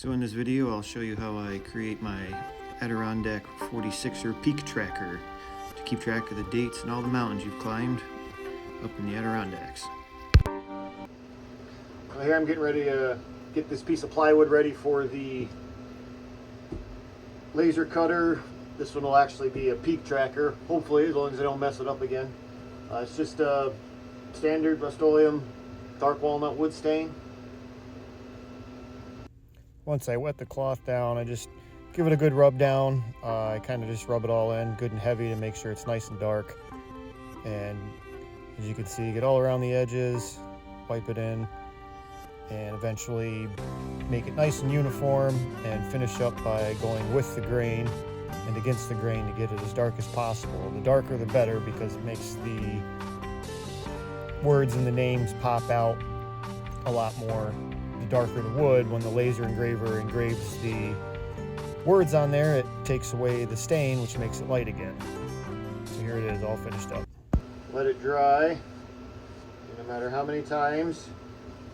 So in this video I'll show you how I create my Adirondack 46er peak tracker to keep track of the dates and all the mountains you've climbed up in the Adirondacks. Well, here I'm getting ready to get this piece of plywood ready for the laser cutter. This one will actually be a peak tracker, hopefully, as long as I don't mess it up again. It's just a standard Rust-Oleum dark walnut wood stain. Once I wet the cloth down, I just give it a good rub down. I kind of just rub it all in good and heavy to make sure it's nice and dark. And as you can see, get all around the edges, wipe it in, and eventually make it nice and uniform and finish up by going with the grain and against the grain to get it as dark as possible. The darker the better, because it makes the words and the names pop out a lot more. The darker the wood, when the laser engraver engraves the words on there, it takes away the stain, which makes it light again. So here it is, all finished up. Let it dry. No matter how many times,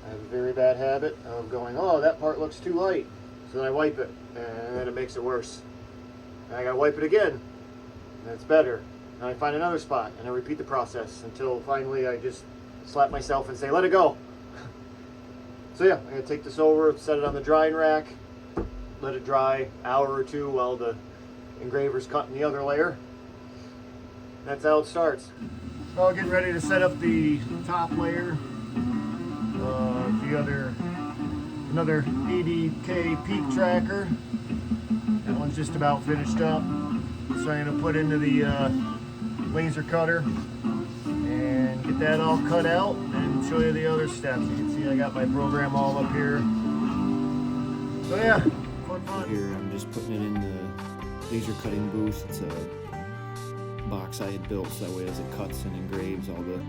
I have a very bad habit of going, oh, that part looks too light. So then I wipe it, and then it makes it worse. And I gotta wipe it again, and it's better. And I find another spot, and I repeat the process until finally I just slap myself and say, let it go. So yeah, I'm gonna take this over, set it on the drying rack, let it dry an hour or two while the engraver's cutting the other layer. That's how it starts. Well, getting ready to set up the top layer. Another 80K peak tracker. That one's just about finished up. So I'm gonna put into the laser cutter and get that all cut out and show you the other steps. You can see I got my program all up here. So yeah, fun. Here I'm just putting it in the laser cutting booth. It's a box I had built so that way as it cuts and engraves, all the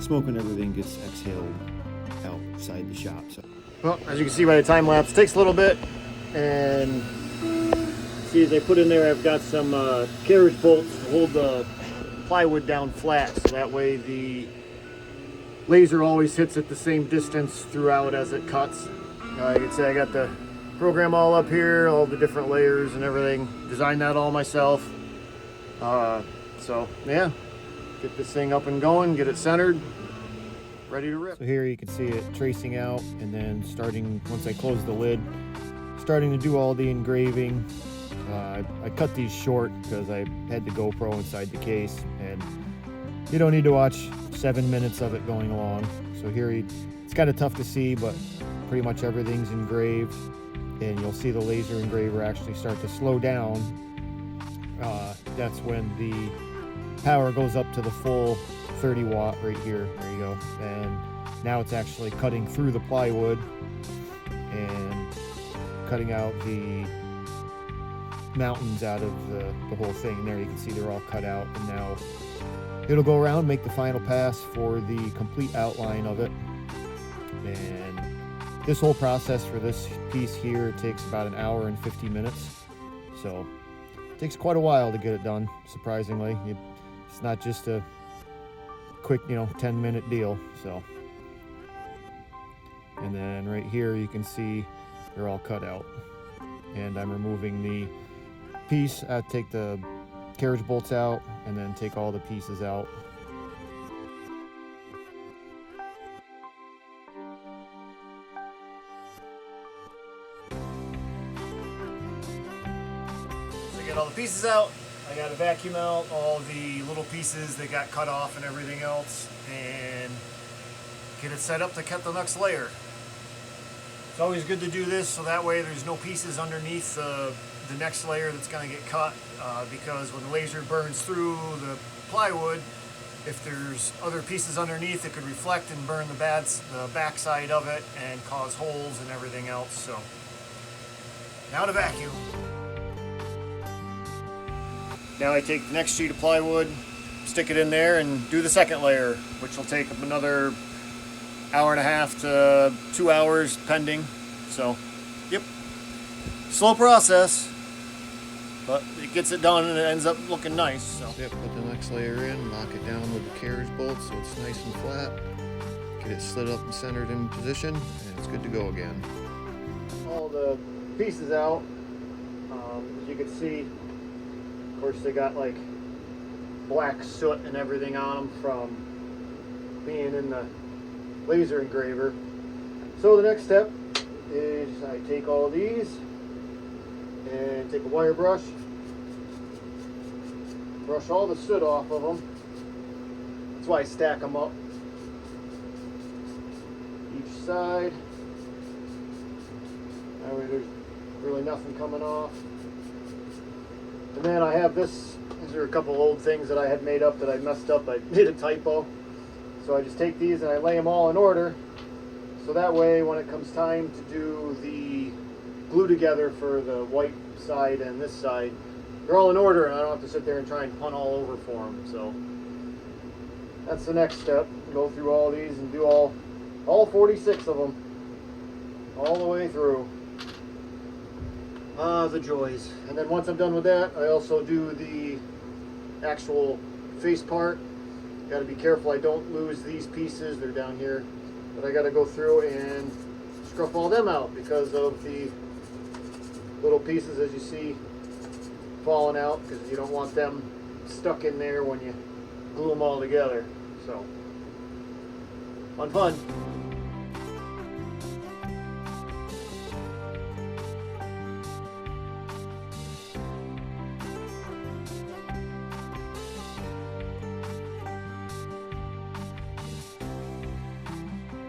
smoke and everything gets exhaled outside the shop. So, well, as you can see by the time lapse, it takes a little bit, and see as I put in there, I've got some carriage bolts to hold the plywood down flat, so that way the laser always hits at the same distance throughout as it cuts. You can see I got the program all up here, all the different layers and everything. Designed that all myself. So yeah, get this thing up and going, get it centered, ready to rip. So here you can see it tracing out, and then starting, once I close the lid, starting to do all the engraving. I cut these short because I had the GoPro inside the case, and you don't need to watch 7 minutes of it going along. So here it's kind of tough to see, but pretty much everything's engraved, and you'll see the laser engraver actually start to slow down. That's when the power goes up to the full 30 watt right here. There you go. And now it's actually cutting through the plywood and cutting out the mountains out of the whole thing. And there you can see they're all cut out, and now it'll go around, make the final pass for the complete outline of it. And this whole process for this piece here takes about an hour and 50 minutes. So it takes quite a while to get it done, surprisingly. It's not just a quick, 10-minute deal. So, and then right here you can see they're all cut out, and I'm removing the piece. I take the carriage bolts out and then take all the pieces out. So I get all the pieces out. I got to vacuum out all the little pieces that got cut off and everything else, and get it set up to cut the next layer. It's always good to do this so that way there's no pieces underneath the next layer that's going to get cut, because when the laser burns through the plywood, if there's other pieces underneath, it could reflect and burn the back side of it and cause holes and everything else. So now to vacuum. Now I take the next sheet of plywood, stick it in there, and do the second layer, which will take another hour and a half to 2 hours, depending. So, yep, slow process, but it gets it done and it ends up looking nice. So. Yep, put the next layer in, lock it down with the carriage bolt so it's nice and flat. Get it slid up and centered in position, and it's good to go again. All the pieces out. As you can see, of course, they got like black soot and everything on them from being in the laser engraver. So the next step is I take all of these and take a wire brush, brush all the soot off of them. That's why I stack them up each side. That way there's really nothing coming off. And then I have this. These are a couple old things that I had made up that I messed up. I did a typo. So I just take these and I lay them all in order. So that way when it comes time to do the glue together for the white side and this side, they're all in order and I don't have to sit there and try and punt all over for them. So that's the next step. Go through all these and do all 46 of them all the way through. Ah, the joys. And then once I'm done with that, I also do the actual face part. Got to be careful I don't lose these pieces. They're down here. But I got to go through and scruff all them out because of the little pieces, as you see, falling out, because you don't want them stuck in there when you glue them all together. So, fun.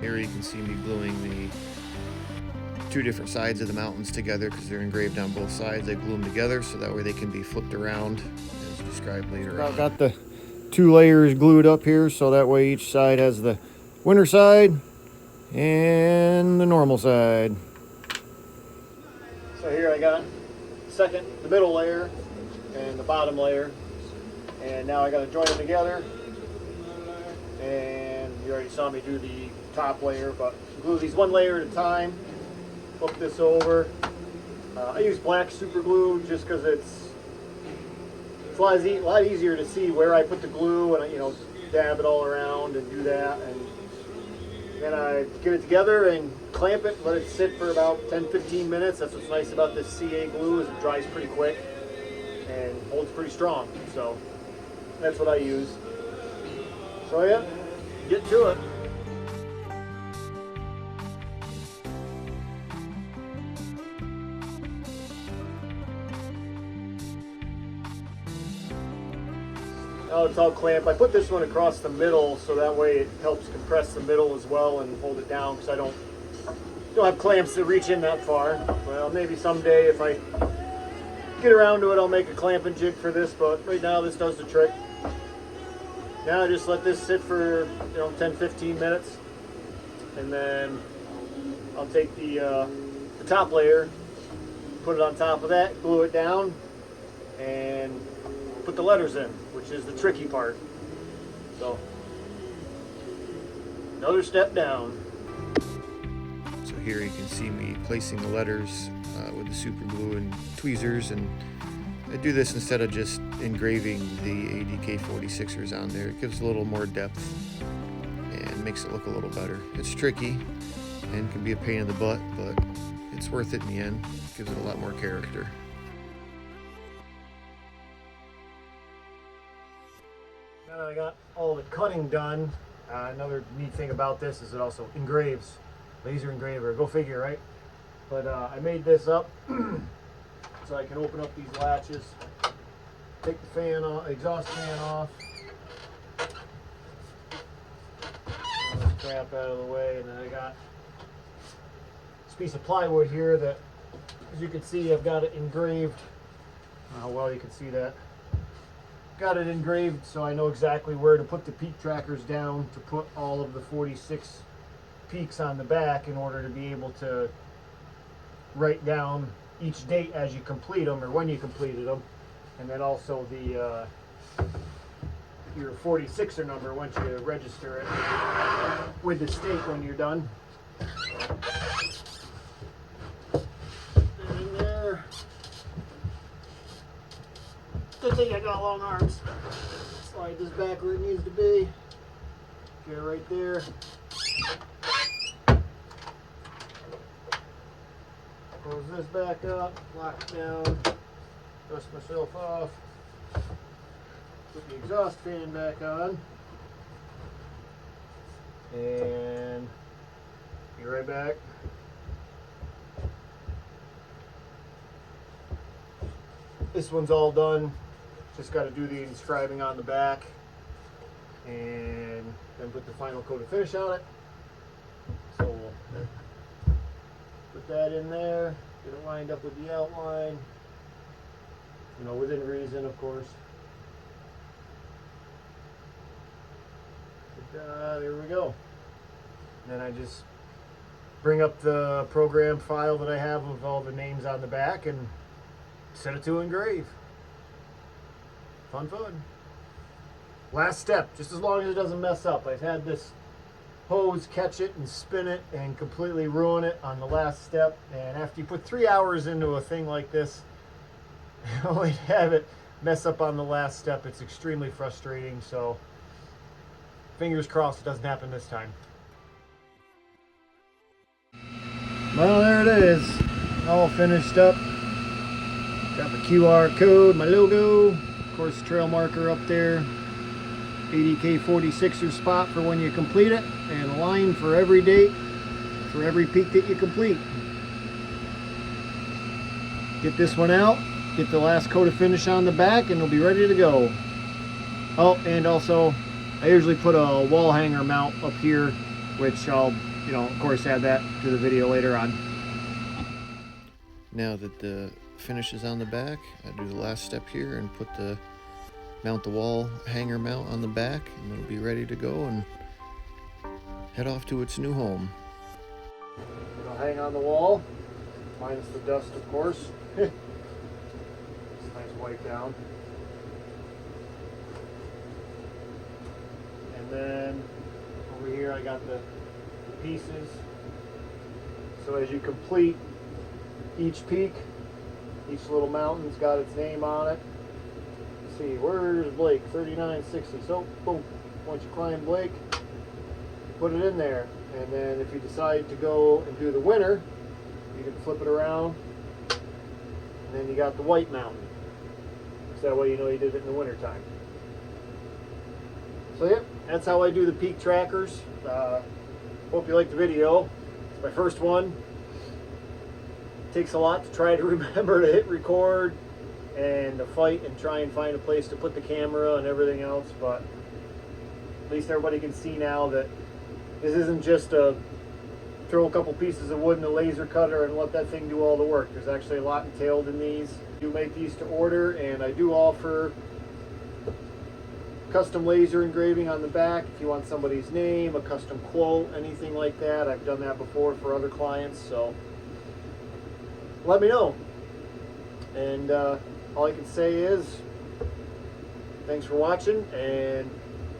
Here you can see me gluing the two different sides of the mountains together because they're engraved on both sides. I glue them together so that way they can be flipped around as described later on. I've got the two layers glued up here so that way each side has the winter side and the normal side. So here I got the middle layer and the bottom layer, and now I got to join them together. And you already saw me do the top layer, but glue these one layer at a time. Flip this over. I use black super glue just because it's a lot easier to see where I put the glue, and dab it all around and do that. And then I get it together and clamp it, let it sit for about 10-15 minutes. That's what's nice about this CA glue, is it dries pretty quick and holds pretty strong. So that's what I use. So yeah, get to it. Now it's all clamped. I put this one across the middle so that way it helps compress the middle as well and hold it down, because I don't have clamps that reach in that far. Well, maybe someday if I get around to it I'll make a clamping jig for this, but right now this does the trick. Now I just let this sit for 10-15 minutes, and then I'll take the top layer, put it on top of that, glue it down, and put the letters in, which is the tricky part. So, another step down. So here you can see me placing the letters with the super glue and tweezers, and I do this instead of just engraving the ADK 46ers on there. It gives a little more depth and makes it look a little better. It's tricky and can be a pain in the butt, but it's worth it in the end. It gives it a lot more character. Now that I got all the cutting done, another neat thing about this is it also engraves. Laser engraver, go figure, right? But I made this up so I can open up these latches, take the fan off, exhaust fan off, this crap out of the way, and then I got this piece of plywood here that, as you can see, I've got it engraved. I don't know how well you can see that. Got it engraved so I know exactly where to put the peak trackers down to put all of the 46 peaks on the back, in order to be able to write down each date as you complete them, or when you completed them, and then also the your 46er number once you register it with the state when you're done. In there. Good thing I got long arms. Slide this back where it needs to be. Get it right there. Close this back up, lock it down, dust myself off, put the exhaust fan back on, and be right back. This one's all done. Just got to do the inscribing on the back and then put the final coat of finish on it. So we'll put that in there, get it lined up with the outline, you know, within reason, of course. There we go. And then I just bring up the program file that I have of all the names on the back and set it to engrave. Fun. Last step, just as long as it doesn't mess up. I've had this hose catch it and spin it and completely ruin it on the last step. And after you put 3 hours into a thing like this, only to have it mess up on the last step, it's extremely frustrating. So fingers crossed it doesn't happen this time. Well, there it is, all finished up. Got the QR code, my logo, of course trail marker up there, Adirondack 46er spot for when you complete it, and a line for every date for every peak that you complete. Get this one out, get the last coat of finish on the back, and it'll be ready to go. Oh, and also I usually put a wall hanger mount up here, which I'll, you know, of course add that to the video later on. Now that the finish is on the back, I do the last step here and mount the wall hanger mount on the back, and it'll be ready to go and head off to its new home. It'll hang on the wall, minus the dust, of course. It's a nice wipe down. And then over here I got the pieces. So as you complete each peak, each little mountain's got its name on it. Let's see, where's Blake? 3960. So, boom. Once you climb Blake, put it in there. And then if you decide to go and do the winter, you can flip it around. And then you got the white mountain. So that way you know you did it in the winter time. So yeah, that's how I do the peak trackers. Hope you liked the video. It's my first one. Takes a lot to try to remember to hit record and to fight and try and find a place to put the camera and everything else, but at least everybody can see now that this isn't just a throw a couple pieces of wood in a laser cutter and let that thing do all the work. There's actually a lot entailed in these. I do make these to order, and I do offer custom laser engraving on the back if you want somebody's name, a custom quote, anything like that. I've done that before for other clients, so let me know. And all I can say is thanks for watching, and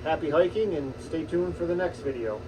happy hiking, and stay tuned for the next video.